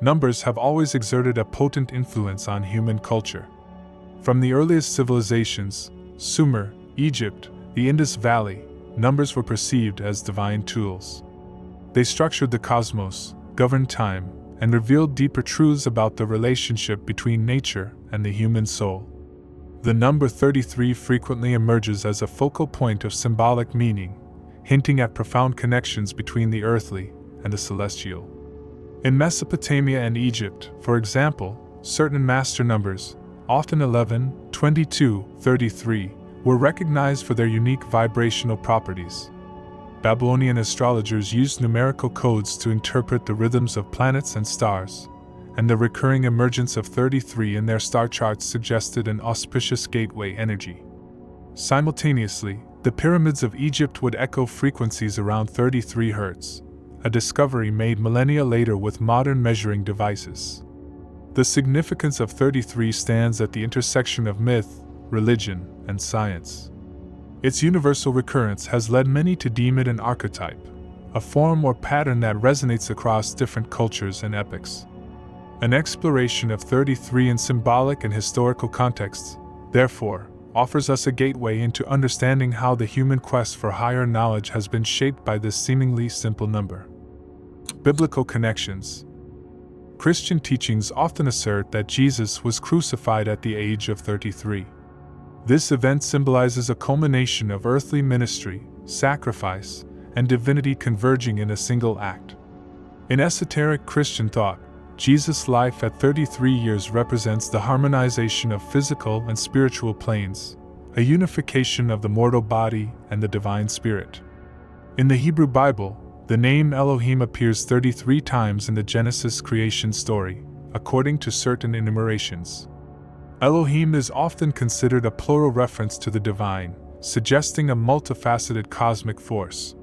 Numbers have always exerted a potent influence on human culture. From the earliest civilizations, Sumer, Egypt, the Indus Valley, numbers were perceived as divine tools. They structured the cosmos, governed time, and revealed deeper truths about the relationship between nature and the human soul. The number 33 frequently emerges as a focal point of symbolic meaning, hinting at profound connections between the earthly and the celestial. In Mesopotamia and Egypt, for example, certain master numbers, often 11, 22, 33, were recognized for their unique vibrational properties. Babylonian astrologers used numerical codes to interpret the rhythms of planets and stars, and the recurring emergence of 33 in their star charts suggested an auspicious gateway energy. Simultaneously, the pyramids of Egypt would echo frequencies around 33 Hz, a discovery made millennia later with modern measuring devices. The significance of 33 stands at the intersection of myth, religion, and science. Its universal recurrence has led many to deem it an archetype, a form or pattern that resonates across different cultures and epochs. An exploration of 33 in symbolic and historical contexts, therefore, offers us a gateway into understanding how the human quest for higher knowledge has been shaped by this seemingly simple number. Biblical connections. Christian teachings often assert that Jesus was crucified at the age of 33. This event symbolizes a culmination of earthly ministry, sacrifice, and divinity converging in a single act. In esoteric Christian thought, Jesus' life at 33 years represents the harmonization of physical and spiritual planes, a unification of the mortal body and the divine spirit. In the Hebrew Bible, the name Elohim appears 33 times in the Genesis creation story, according to certain enumerations. Elohim is often considered a plural reference to the divine, suggesting a multifaceted cosmic force.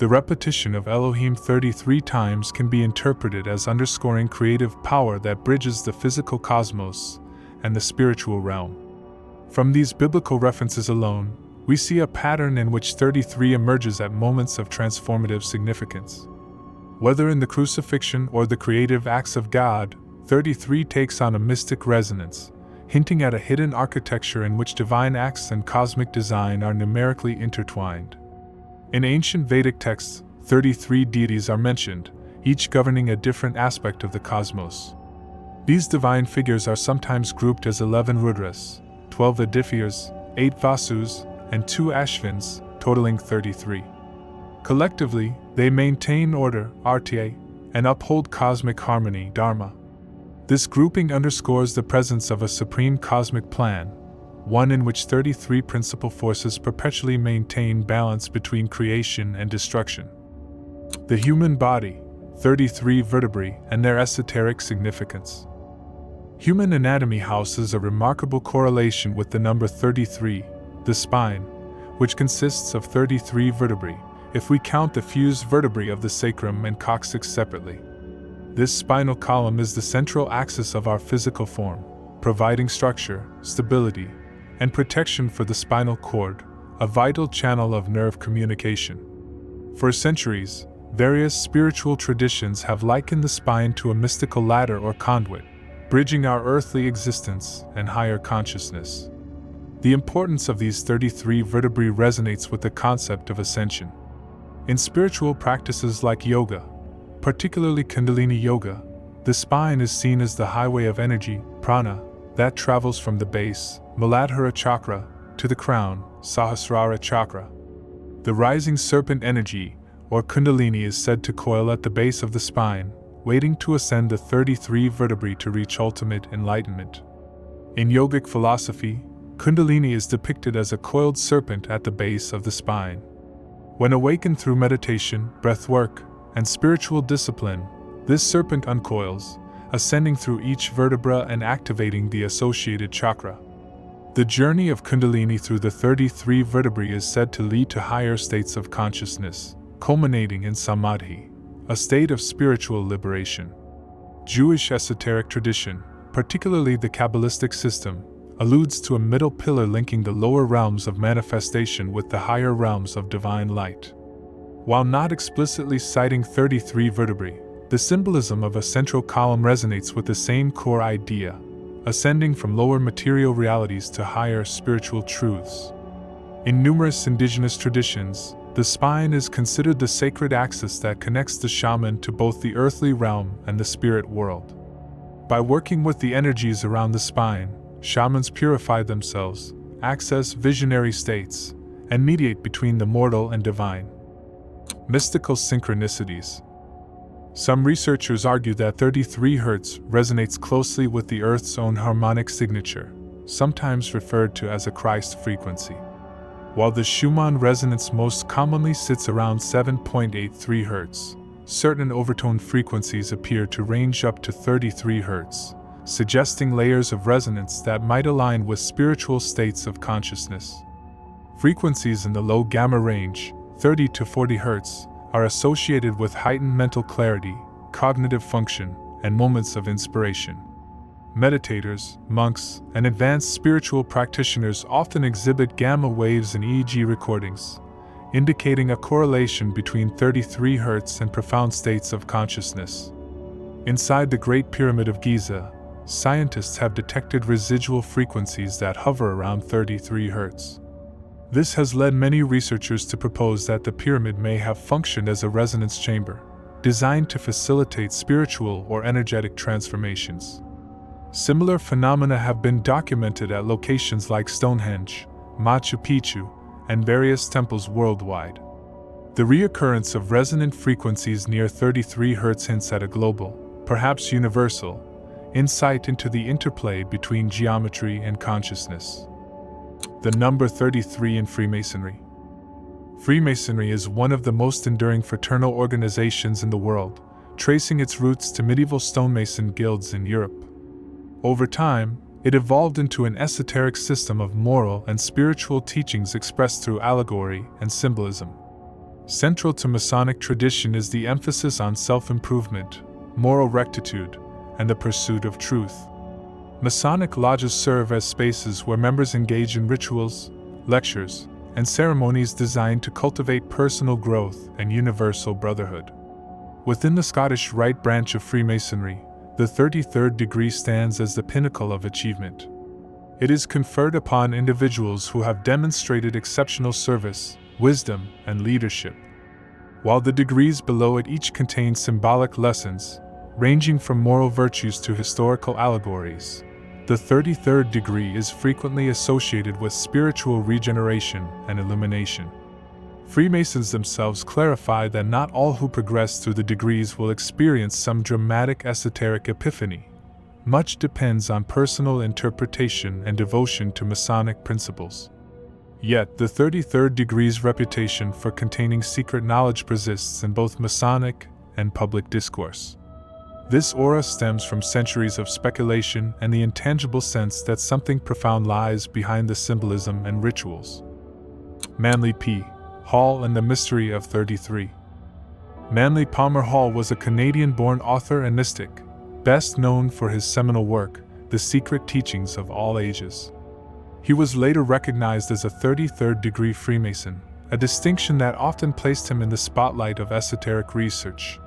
The repetition of Elohim 33 times can be interpreted as underscoring creative power that bridges the physical cosmos and the spiritual realm. From these biblical references alone, we see a pattern in which 33 emerges at moments of transformative significance. Whether in the crucifixion or the creative acts of God, 33 takes on a mystic resonance, hinting at a hidden architecture in which divine acts and cosmic design are numerically intertwined. In ancient Vedic texts, 33 deities are mentioned, each governing a different aspect of the cosmos. These divine figures are sometimes grouped as 11 Rudras, 12 Adithyas, 8 Vasus, and 2 Ashvins, totaling 33. Collectively, they maintain order, archetype, and uphold cosmic harmony, dharma. This grouping underscores the presence of a supreme cosmic plan, one in which 33 principal forces perpetually maintain balance between creation and destruction. The human body, 33 vertebrae, and their esoteric significance. Human anatomy houses a remarkable correlation with the number 33, the spine, which consists of 33 vertebrae, if we count the fused vertebrae of the sacrum and coccyx separately. This spinal column is the central axis of our physical form, providing structure, stability, and protection for the spinal cord, a vital channel of nerve communication. For centuries, various spiritual traditions have likened the spine to a mystical ladder or conduit, bridging our earthly existence and higher consciousness. The importance of these 33 vertebrae resonates with the concept of ascension. In spiritual practices like yoga, particularly Kundalini yoga, the spine is seen as the highway of energy, prana, that travels from the base, Muladhara chakra, to the crown, Sahasrara chakra. The rising serpent energy, or Kundalini, is said to coil at the base of the spine, waiting to ascend the 33 vertebrae to reach ultimate enlightenment. In yogic philosophy, Kundalini is depicted as a coiled serpent at the base of the spine. When awakened through meditation, breathwork, and spiritual discipline, this serpent uncoils, ascending through each vertebra and activating the associated chakra. The journey of Kundalini through the 33 vertebrae is said to lead to higher states of consciousness, culminating in samadhi, a state of spiritual liberation. Jewish esoteric tradition, particularly the Kabbalistic system, alludes to a middle pillar linking the lower realms of manifestation with the higher realms of divine light. While not explicitly citing 33 vertebrae, The symbolism of a central column resonates with the same core idea, ascending from lower material realities to higher spiritual truths. In numerous indigenous traditions, the spine is considered the sacred axis that connects the shaman to both the earthly realm and the spirit world. By working with the energies around the spine, shamans purify themselves, access visionary states, and mediate between the mortal and divine. Mystical synchronicities. Some researchers argue that 33 Hz resonates closely with the Earth's own harmonic signature, sometimes referred to as a Christ frequency. While the Schumann resonance most commonly sits around 7.83 Hz, certain overtone frequencies appear to range up to 33 Hz, suggesting layers of resonance that might align with spiritual states of consciousness. Frequencies in the low gamma range, 30 to 40 Hz, are associated with heightened mental clarity, cognitive function, and moments of inspiration. Meditators, monks, and advanced spiritual practitioners often exhibit gamma waves in EEG recordings, indicating a correlation between 33 Hz and profound states of consciousness. Inside the Great Pyramid of Giza, scientists have detected residual frequencies that hover around 33 Hz. This has led many researchers to propose that the pyramid may have functioned as a resonance chamber, designed to facilitate spiritual or energetic transformations. Similar phenomena have been documented at locations like Stonehenge, Machu Picchu, and various temples worldwide. The reoccurrence of resonant frequencies near 33 Hz hints at a global, perhaps universal, insight into the interplay between geometry and consciousness. The number 33 in Freemasonry. Freemasonry is one of the most enduring fraternal organizations in the world, tracing its roots to medieval stonemason guilds in Europe. Over time, it evolved into an esoteric system of moral and spiritual teachings expressed through allegory and symbolism. Central to Masonic tradition is the emphasis on self-improvement, moral rectitude, and the pursuit of truth. Masonic lodges serve as spaces where members engage in rituals, lectures, and ceremonies designed to cultivate personal growth and universal brotherhood. Within the Scottish Rite branch of Freemasonry, the 33rd degree stands as the pinnacle of achievement. It is conferred upon individuals who have demonstrated exceptional service, wisdom, and leadership. While the degrees below it each contain symbolic lessons, ranging from moral virtues to historical allegories, the 33rd degree is frequently associated with spiritual regeneration and illumination. Freemasons themselves clarify that not all who progress through the degrees will experience some dramatic esoteric epiphany. Much depends on personal interpretation and devotion to Masonic principles. Yet, the 33rd degree's reputation for containing secret knowledge persists in both Masonic and public discourse. This aura stems from centuries of speculation and the intangible sense that something profound lies behind the symbolism and rituals. Manley P. Hall and the Mystery of 33. Manley Palmer Hall was a Canadian-born author and mystic, best known for his seminal work, The Secret Teachings of All Ages. He was later recognized as a 33rd degree Freemason, a distinction that often placed him in the spotlight of esoteric research.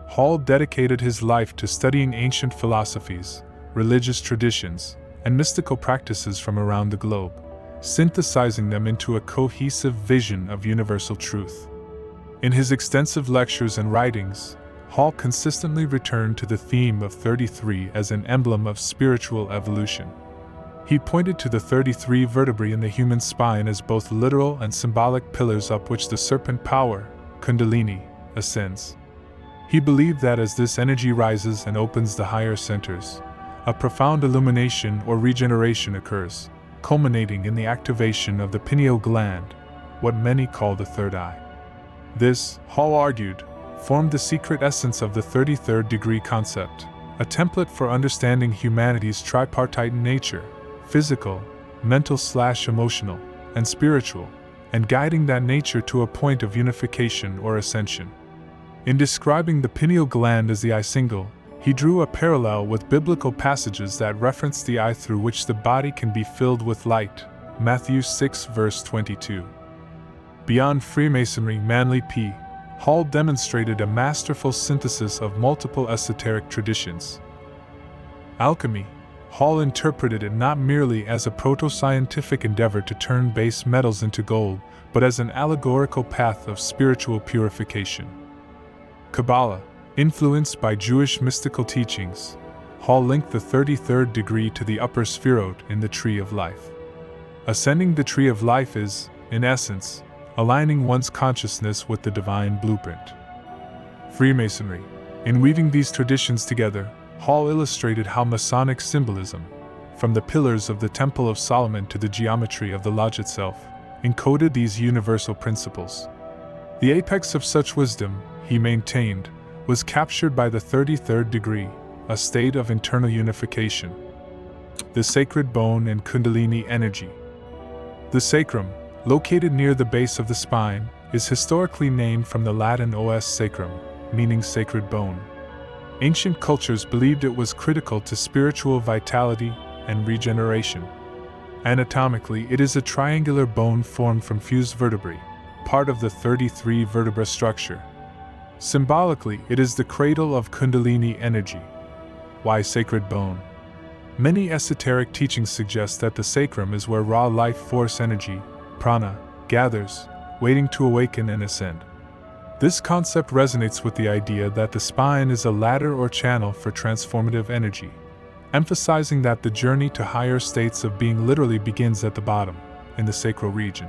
Hall dedicated his life to studying ancient philosophies, religious traditions, and mystical practices from around the globe, synthesizing them into a cohesive vision of universal truth. In his extensive lectures and writings, Hall consistently returned to the theme of 33 as an emblem of spiritual evolution. He pointed to the 33 vertebrae in the human spine as both literal and symbolic pillars up which the serpent power, Kundalini, ascends. He believed that as this energy rises and opens the higher centers, a profound illumination or regeneration occurs, culminating in the activation of the pineal gland, what many call the third eye. This, Hall argued, formed the secret essence of the 33rd degree concept, a template for understanding humanity's tripartite nature, physical, mental/emotional, and spiritual, and guiding that nature to a point of unification or ascension. In describing the pineal gland as the eye single, he drew a parallel with biblical passages that reference the eye through which the body can be filled with light, Matthew 6 verse 22. Beyond Freemasonry, Manley P. Hall demonstrated a masterful synthesis of multiple esoteric traditions. Alchemy. Hall interpreted it not merely as a proto-scientific endeavor to turn base metals into gold, but as an allegorical path of spiritual purification. Kabbalah. Influenced by Jewish mystical teachings, Hall linked the 33rd degree to the upper spherot in the Tree of Life. Ascending the Tree of Life is, in essence, aligning one's consciousness with the divine blueprint. Freemasonry. In weaving these traditions together, Hall illustrated how Masonic symbolism, from the pillars of the Temple of Solomon to the geometry of the lodge itself, encoded these universal principles. The apex of such wisdom, he maintained, was captured by the 33rd degree, a state of internal unification. The sacred bone and Kundalini energy. The sacrum, located near the base of the spine, is historically named from the Latin os sacrum, meaning sacred bone. Ancient cultures believed it was critical to spiritual vitality and regeneration. Anatomically, it is a triangular bone formed from fused vertebrae, part of the 33 vertebra structure. Symbolically, it is the cradle of Kundalini energy. Why sacred bone? Many esoteric teachings suggest that the sacrum is where raw life force energy, prana, gathers, waiting to awaken and ascend. This concept resonates with the idea that the spine is a ladder or channel for transformative energy, emphasizing that the journey to higher states of being literally begins at the bottom, in the sacral region.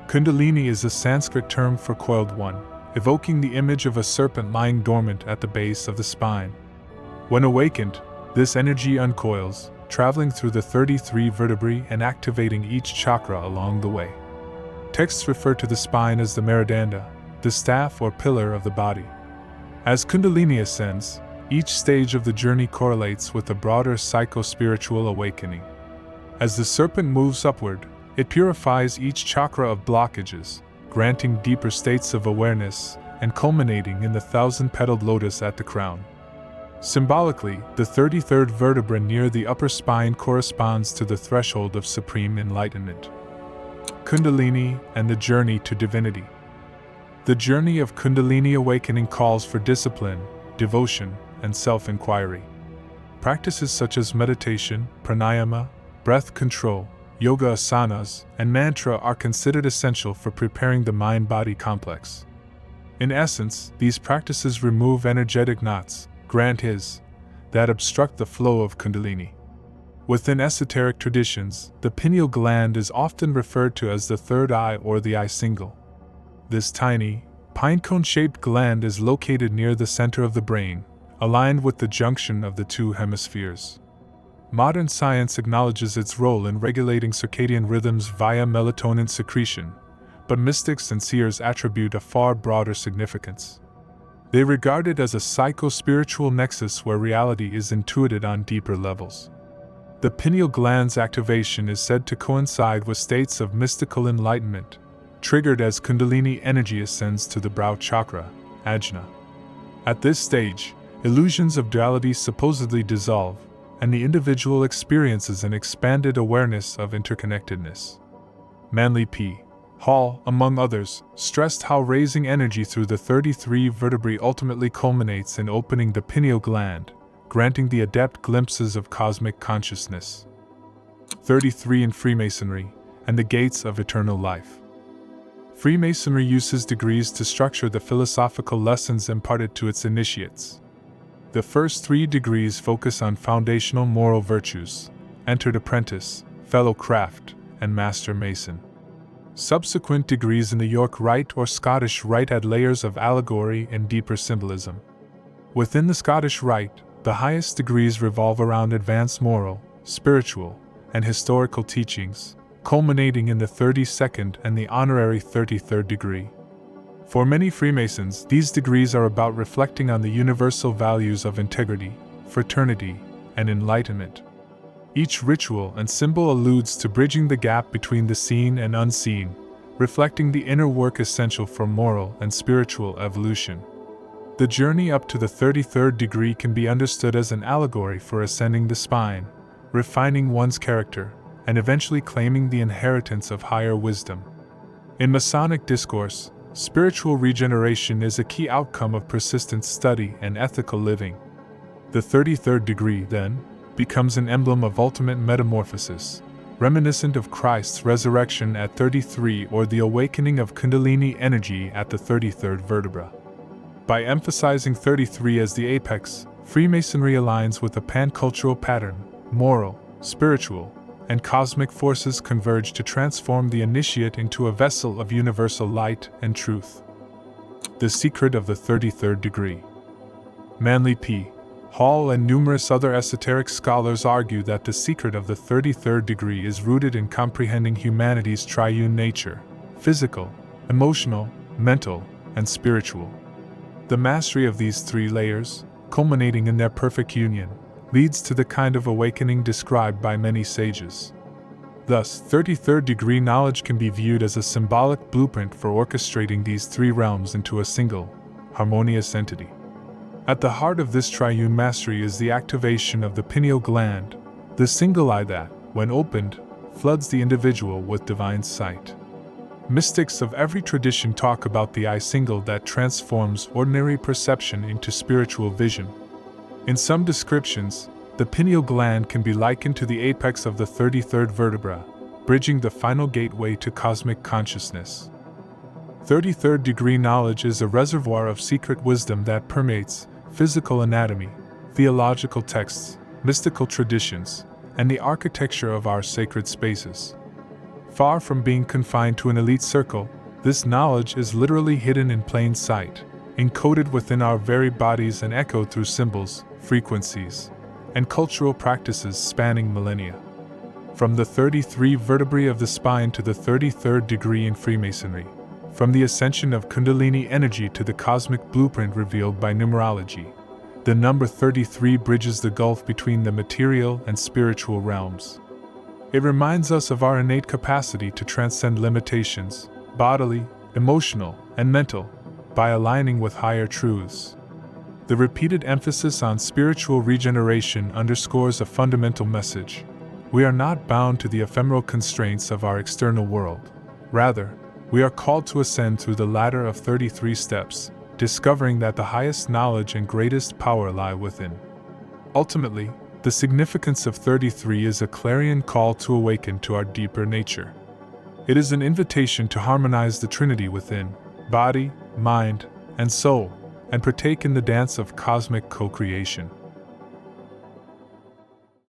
Kundalini is a Sanskrit term for coiled one, evoking the image of a serpent lying dormant at the base of the spine. When awakened, this energy uncoils, traveling through the 33 vertebrae and activating each chakra along the way. Texts refer to the spine as the meridanda, the staff or pillar of the body. As Kundalini ascends, each stage of the journey correlates with a broader psycho-spiritual awakening. As the serpent moves upward, it purifies each chakra of blockages, granting deeper states of awareness and culminating in the 1,000-petaled lotus at the crown. Symbolically, the 33rd vertebra near the upper spine corresponds to the threshold of supreme enlightenment. Kundalini and the journey to divinity. The journey of Kundalini awakening calls for discipline, devotion, and self-inquiry. Practices such as meditation, pranayama, breath control, yoga asanas, and mantra are considered essential for preparing the mind-body complex. In essence, these practices remove energetic knots, grant his, that obstruct the flow of Kundalini. Within esoteric traditions, the pineal gland is often referred to as the third eye or the eye single. This tiny, pinecone-shaped gland is located near the center of the brain, aligned with the junction of the two hemispheres. Modern science acknowledges its role in regulating circadian rhythms via melatonin secretion, but mystics and seers attribute a far broader significance. They regard it as a psycho-spiritual nexus where reality is intuited on deeper levels. The pineal gland's activation is said to coincide with states of mystical enlightenment, triggered as Kundalini energy ascends to the brow chakra, ajna. At this stage, illusions of duality supposedly dissolve, and the individual experiences an expanded awareness of interconnectedness. Manley P. Hall, among others, stressed how raising energy through the 33 vertebrae ultimately culminates in opening the pineal gland, granting the adept glimpses of cosmic consciousness. 33 in Freemasonry, and the gates of eternal life. Freemasonry uses degrees to structure the philosophical lessons imparted to its initiates. The first 3 degrees focus on foundational moral virtues: entered apprentice, fellow craft, and master mason. Subsequent degrees in the York Rite or Scottish Rite add layers of allegory and deeper symbolism. Within the Scottish Rite, the highest degrees revolve around advanced moral, spiritual, and historical teachings, culminating in the 32nd and the honorary 33rd degree. For many Freemasons, these degrees are about reflecting on the universal values of integrity, fraternity, and enlightenment. Each ritual and symbol alludes to bridging the gap between the seen and unseen, reflecting the inner work essential for moral and spiritual evolution. The journey up to the 33rd degree can be understood as an allegory for ascending the spine, refining one's character, and eventually claiming the inheritance of higher wisdom. In Masonic discourse, Spiritual regeneration is a key outcome of persistent study and ethical living. The 33rd degree, then, becomes an emblem of ultimate metamorphosis, reminiscent of Christ's resurrection at 33 or the awakening of Kundalini energy at the 33rd vertebra. By emphasizing 33 as the apex, Freemasonry aligns with a pan-cultural pattern. Moral, spiritual, and cosmic forces converge to transform the initiate into a vessel of universal light and truth. The secret of the 33rd degree. Manley P. Hall and numerous other esoteric scholars argue that the secret of the 33rd degree is rooted in comprehending humanity's triune nature: physical, emotional, mental, and spiritual. The mastery of these three layers, culminating in their perfect union, leads to the kind of awakening described by many sages. Thus, 33rd degree knowledge can be viewed as a symbolic blueprint for orchestrating these three realms into a single, harmonious entity. At the heart of this triune mastery is the activation of the pineal gland, the single eye that, when opened, floods the individual with divine sight. Mystics of every tradition talk about the eye single that transforms ordinary perception into spiritual vision. In some descriptions, the pineal gland can be likened to the apex of the 33rd vertebra, bridging the final gateway to cosmic consciousness. 33rd degree knowledge is a reservoir of secret wisdom that permeates physical anatomy, theological texts, mystical traditions, and the architecture of our sacred spaces. Far from being confined to an elite circle, this knowledge is literally hidden in plain sight, encoded within our very bodies and echoed through symbols, frequencies, and cultural practices spanning millennia. From the 33 vertebrae of the spine to the 33rd degree in Freemasonry, from the ascension of Kundalini energy to the cosmic blueprint revealed by numerology, the number 33 bridges the gulf between the material and spiritual realms. It reminds us of our innate capacity to transcend limitations, bodily, emotional, and mental, by aligning with higher truths. The repeated emphasis on spiritual regeneration underscores a fundamental message. We are not bound to the ephemeral constraints of our external world. Rather, we are called to ascend through the ladder of 33 steps, discovering that the highest knowledge and greatest power lie within. Ultimately, the significance of 33 is a clarion call to awaken to our deeper nature. It is an invitation to harmonize the Trinity within, body, mind, and soul, and partake in the dance of cosmic co-creation.